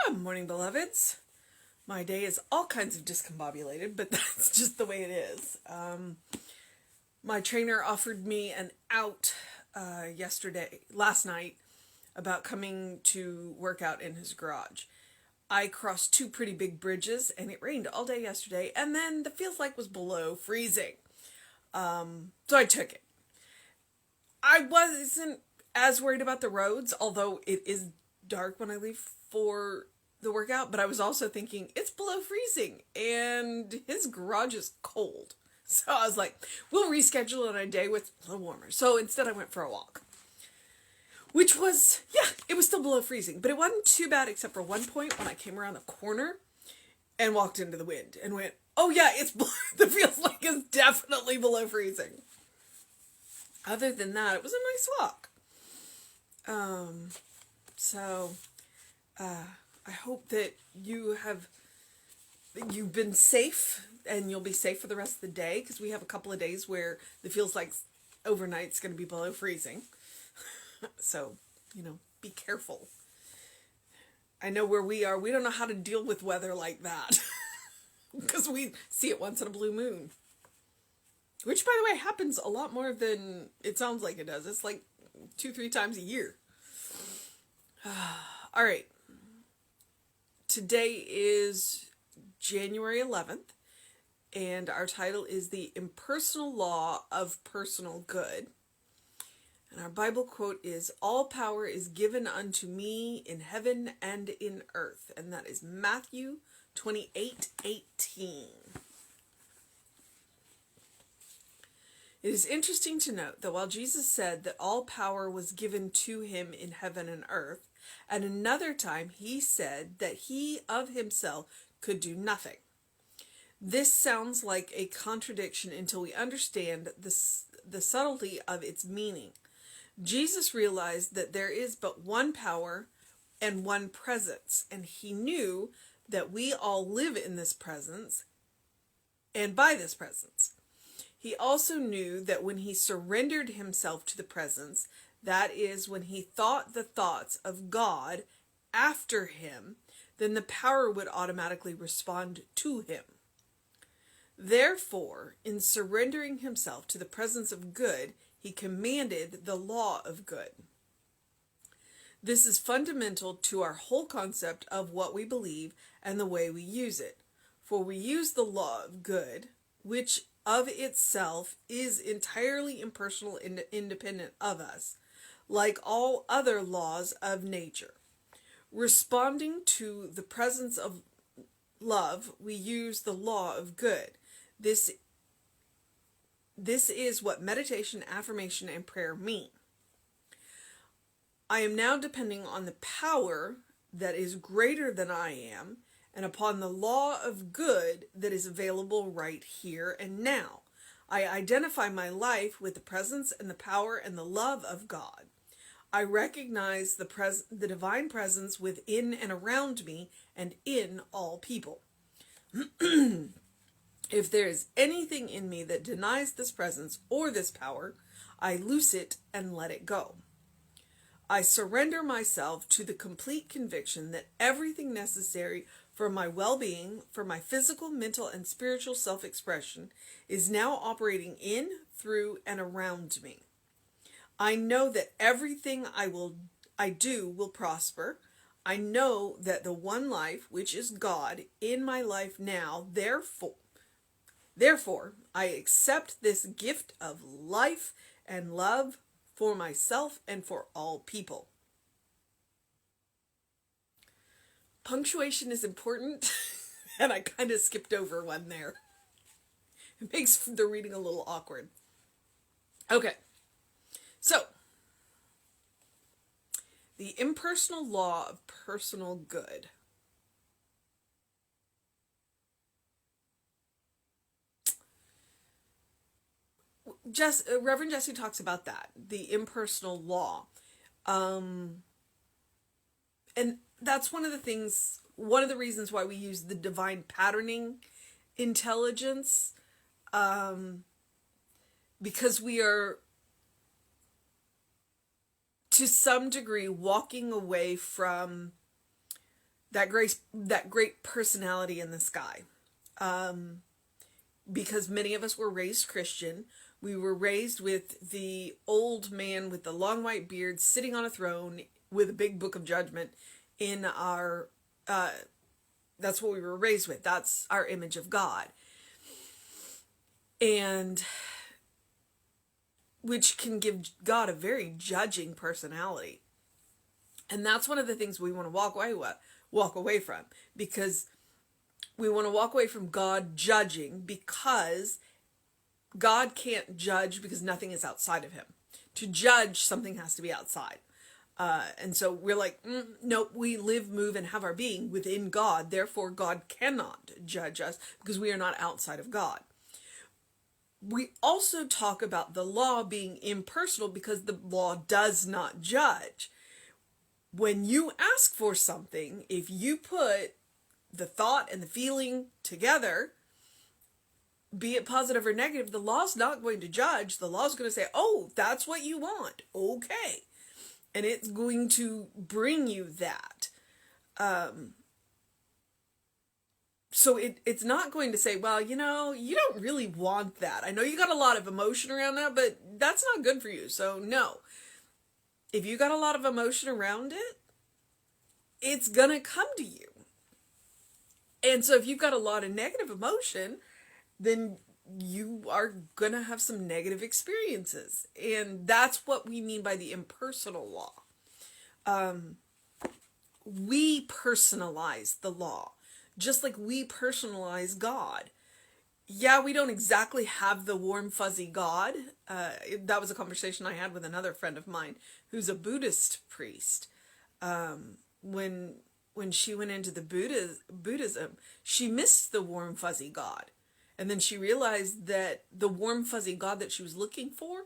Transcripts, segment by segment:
Good morning, beloveds. My day is all kinds of discombobulated, but that's just the way it is. My trainer offered me an out last night, about coming to work out in his garage. I crossed two pretty big bridges, and it rained all day yesterday, and then the feels like was below freezing. So I took it. I wasn't as worried about the roads, although it is dark when I leave for the workout, but I was also thinking it's below freezing and his garage is cold. So I was like, we'll reschedule on a day with a little warmer. So instead I went for a walk, which was, it was still below freezing, but it wasn't too bad except for one point when I came around the corner and walked into the wind and went, oh yeah, the feels like it's definitely below freezing. Other than that, it was a nice walk. I hope that you've been safe and you'll be safe for the rest of the day, because we have a couple of days where it feels like overnight's going to be below freezing. So, be careful. I know where we are, we don't know how to deal with weather like that because we see it once in a blue moon. Which, by the way, happens a lot more than it sounds like it does. It's like 2-3 times a year. All right. Today is January 11th, and our title is The Impersonal Law of Personal Good. And our Bible quote is, "All power is given unto me in heaven and in earth." And that is Matthew 28:18. It is interesting to note that while Jesus said that all power was given to him in heaven and earth, at another time he said that he of himself could do nothing. This sounds like a contradiction until we understand the subtlety of its meaning. Jesus realized that there is but one power and one presence, and he knew that we all live in this presence and by this presence. He also knew that when he surrendered himself to the presence, that is, when he thought the thoughts of God after him, then the power would automatically respond to him. Therefore, in surrendering himself to the presence of good, he commanded the law of good. This is fundamental to our whole concept of what we believe and the way we use it. For we use the law of good, which of itself is entirely impersonal and independent of us, like all other laws of nature. Responding to the presence of love, we use the law of good. This is what meditation, affirmation, and prayer mean. I am now depending on the power that is greater than I am, and upon the law of good that is available right here and now. I identify my life with the presence and the power and the love of God. I recognize the divine presence within and around me and in all people. If there is anything in me that denies this presence or this power, I loose it and let it go. I surrender myself to the complete conviction that everything necessary for my well-being, for my physical, mental, and spiritual self-expression is now operating in, through, and around me. I know that everything I do will prosper. I know that the one life, which is God, in my life now, Therefore, I accept this gift of life and love for myself and for all people. Punctuation is important, and I kind of skipped over one there. It makes the reading a little awkward. Okay, so the impersonal law of personal good. Reverend Jesse talks about that, the impersonal law. And that's one of the reasons why we use the divine patterning intelligence, because we are, to some degree, walking away from that great personality in the sky. Because many of us were raised Christian. We were raised with the old man with the long white beard sitting on a throne with a big book of judgment in our, that's what we were raised with. That's our image of God. And which can give God a very judging personality. And that's one of the things we want to walk away from, because we want to walk away from God judging, because God can't judge because nothing is outside of him. To judge, something has to be outside. And so we're like, nope, we live, move, and have our being within God. Therefore, God cannot judge us because we are not outside of God. We also talk about the law being impersonal because the law does not judge. When you ask for something, if you put the thought and the feeling together, be it positive or negative, the law's not going to judge. The law's going to say, oh, that's what you want. Okay. And it's going to bring you that. So it's not going to say, well, you don't really want that. I know you got a lot of emotion around that, but that's not good for you. So no. If you got a lot of emotion around it, it's going to come to you. And so if you've got a lot of negative emotion, then you are going to have some negative experiences. And that's what we mean by the impersonal law. We personalize the law, just like we personalize God. Yeah, we don't exactly have the warm, fuzzy God. That was a conversation I had with another friend of mine who's a Buddhist priest. When she went into the Buddhism, she missed the warm, fuzzy God. And then she realized that the warm, fuzzy God that she was looking for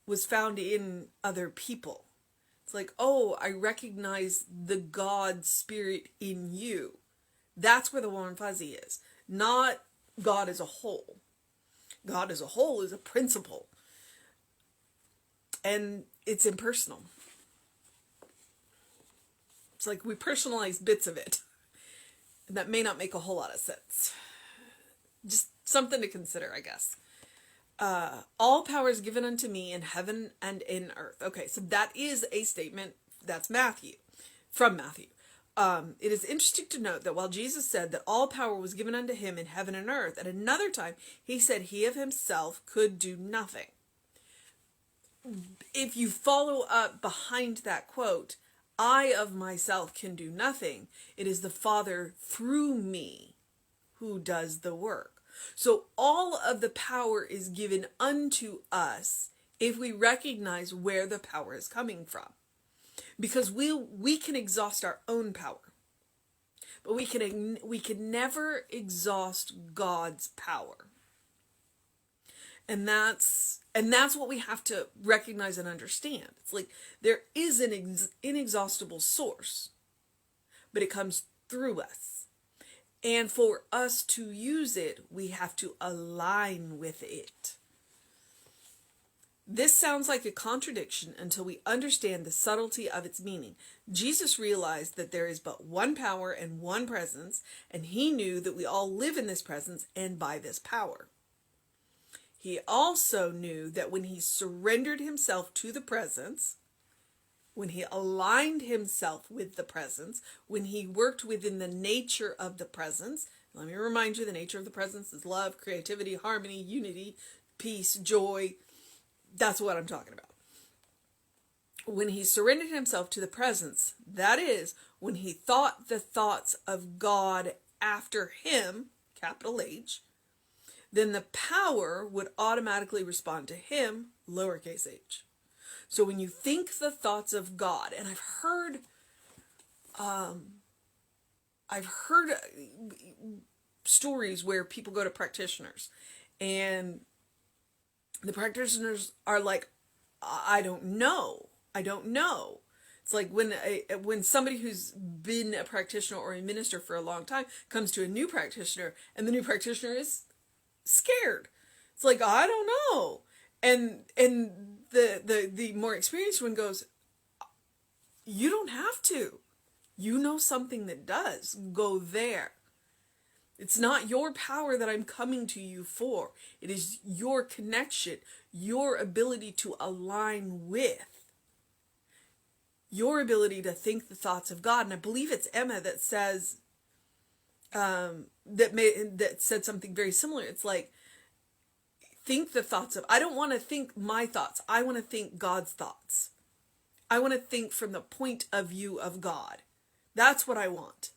was found in other people. It's like, oh, I recognize the God spirit in you. That's where the warm, fuzzy is. Not God as a whole. God as a whole is a principle. And it's impersonal. It's like we personalize bits of it. And that may not make a whole lot of sense. Just something to consider, I guess. All power is given unto me in heaven and in earth. Okay, so that is a statement. That's Matthew. From Matthew. It is interesting to note that while Jesus said that all power was given unto him in heaven and earth, at another time he said he of himself could do nothing. If you follow up behind that quote, I of myself can do nothing, it is the Father through me who does the work. So all of the power is given unto us if we recognize where the power is coming from. Because we can exhaust our own power, but we can never exhaust God's power. And that's what we have to recognize and understand. It's like there is an inexhaustible source, but it comes through us. And for us to use it, we have to align with it. This sounds like a contradiction until we understand the subtlety of its meaning. Jesus realized that there is but one power and one presence, and he knew that we all live in this presence and by this power. He also knew that when he surrendered himself to the presence, when he aligned himself with the presence, when he worked within the nature of the presence, let me remind you, the nature of the presence is love, creativity, harmony, unity, peace, joy. That's what I'm talking about. When he surrendered himself to the presence, that is, when he thought the thoughts of God after him, capital H, then the power would automatically respond to him, lowercase h. So when you think the thoughts of God, and I've heard stories where people go to practitioners, and the practitioners are like, I don't know. It's like when somebody who's been a practitioner or a minister for a long time comes to a new practitioner, and the new practitioner is scared. It's like, I don't know. And the more experienced one goes, you don't have to. You know something that does. Go there. It's not your power that I'm coming to you for. It is your connection, your ability to align with, your ability to think the thoughts of God. And I believe it's Emma that says, that said something very similar. It's like, think the thoughts of, I don't want to think my thoughts. I want to think God's thoughts. I want to think from the point of view of God. That's what I want.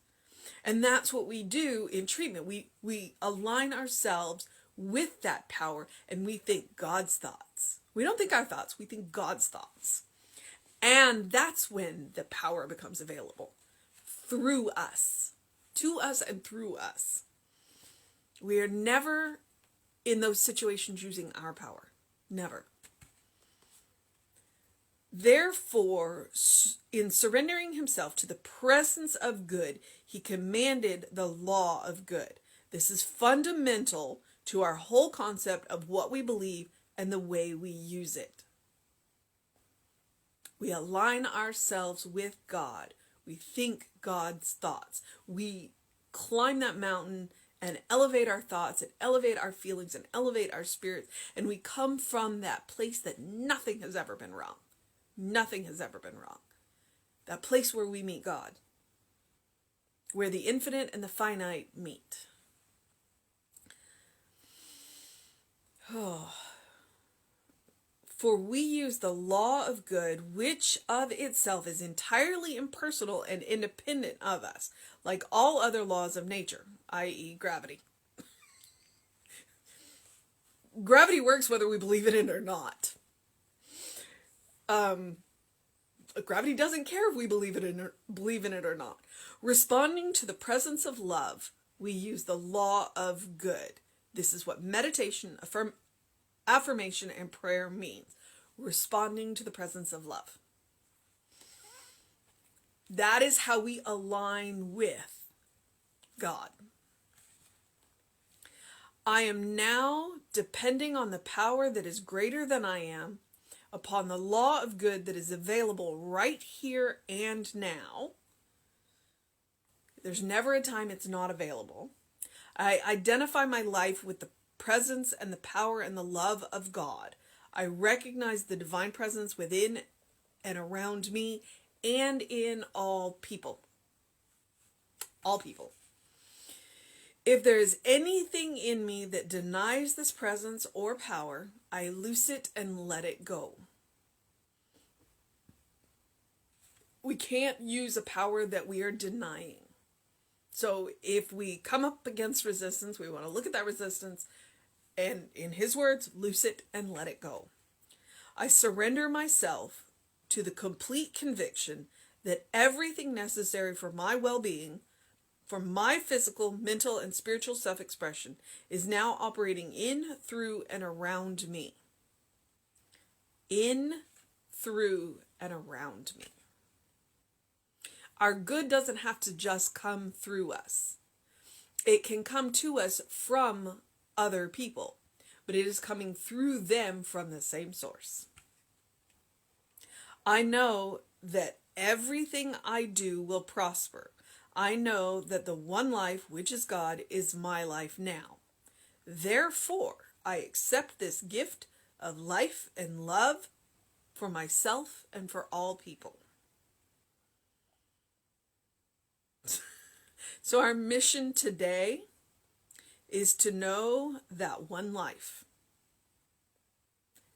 And that's what we do in treatment. We align ourselves with that power and we think God's thoughts. We don't think our thoughts, we think God's thoughts. And that's when the power becomes available through us, to us and through us. We are never in those situations using our power. Never. Therefore, in surrendering himself to the presence of good, he commanded the law of good. This is fundamental to our whole concept of what we believe and the way we use it. We align ourselves with God. We think God's thoughts. We climb that mountain and elevate our thoughts and elevate our feelings and elevate our spirits. And we come from that place that nothing has ever been wrong. Nothing has ever been wrong. That place where we meet God. Where the infinite and the finite meet. Oh. For we use the law of good, which of itself is entirely impersonal and independent of us, like all other laws of nature, i.e. gravity. Gravity works whether we believe in it or not. Gravity doesn't care if we believe in it or not. Responding to the presence of love, we use the law of good. This is what meditation, affirmation, and prayer means. Responding to the presence of love. That is how we align with God. I am now depending on the power that is greater than I am, upon the law of good that is available right here and now. There's never a time it's not available. I identify my life with the presence and the power and the love of God. I recognize the divine presence within and around me and in all people. All people. If there is anything in me that denies this presence or power, I loose it and let it go. We can't use a power that we are denying. So if we come up against resistance, we want to look at that resistance and, in his words, loose it and let it go. I surrender myself to the complete conviction that everything necessary for my well-being, for my physical, mental, and spiritual self-expression is now operating in, through, and around me. In, through, and around me. Our good doesn't have to just come through us. It can come to us from other people, but it is coming through them from the same source. I know that everything I do will prosper. I know that the one life, which is God, is my life now. Therefore, I accept this gift of life and love for myself and for all people. So our mission today is to know that one life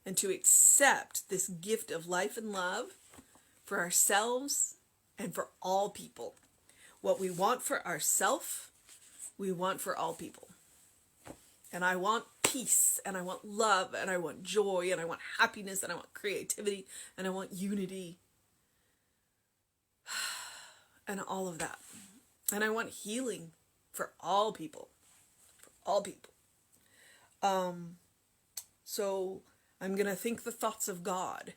and to accept this gift of life and love for ourselves and for all people. What we want for ourselves, we want for all people. And I want peace, and I want love, and I want joy, and I want happiness, and I want creativity, and I want unity, and all of that. And I want healing for all people. For all people. So I'm going to think the thoughts of God.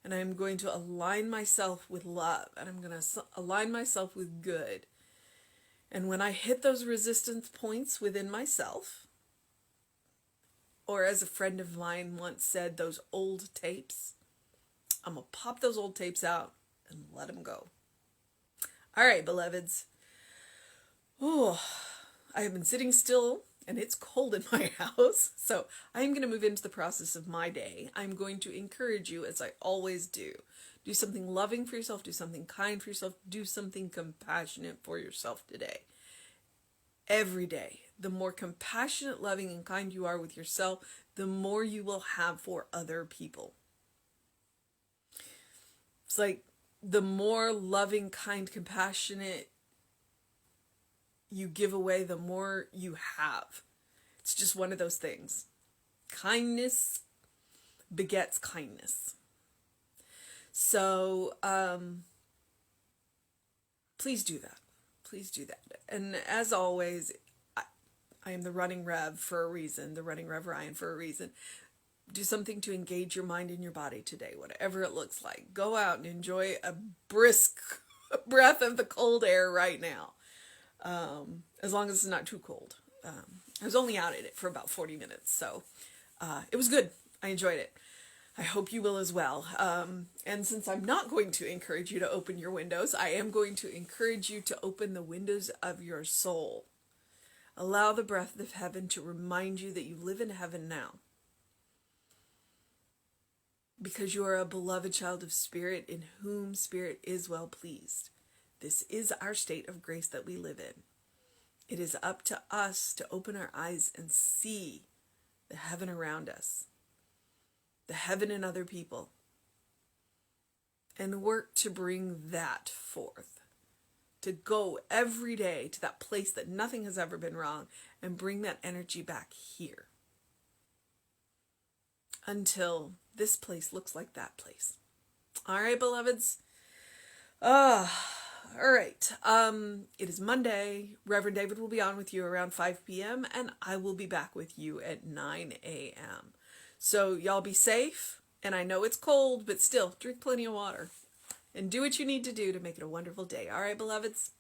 And I'm going to align myself with love. And I'm going to align myself with good. And when I hit those resistance points within myself, or as a friend of mine once said, those old tapes, I'm going to pop those old tapes out and let them go. All right, beloveds. Oh, I have been sitting still and it's cold in my house. So I'm going to move into the process of my day. I'm going to encourage you, as I always do. Do something loving for yourself. Do something kind for yourself. Do something compassionate for yourself today. Every day. The more compassionate, loving, and kind you are with yourself, the more you will have for other people. It's like the more loving, kind, compassionate you give away, the more you have. It's just one of those things. Kindness begets kindness. So, please do that. Please do that. And as always, I am the running Rev for a reason, the running Rev Ryan for a reason. Do something to engage your mind and your body today, whatever it looks like. Go out and enjoy a brisk breath of the cold air right now. As long as it's not too cold. I was only out at it for about 40 minutes, so it was good. I enjoyed it. I hope you will as well. And since I'm not going to encourage you to open your windows, I am going to encourage you to open the windows of your soul. Allow the breath of heaven to remind you that you live in heaven now. Because you are a beloved child of Spirit in whom Spirit is well pleased. This is our state of grace that we live in. It is up to us to open our eyes and see the heaven around us, the heaven in other people, and work to bring that forth. To go every day to that place that nothing has ever been wrong and bring that energy back here. Until this place looks like that place. All right, beloveds. All right. It is Monday. Reverend David will be on with you around 5 p.m. and I will be back with you at 9 a.m. So y'all be safe. And I know it's cold, but still drink plenty of water and do what you need to do to make it a wonderful day. All right, beloveds.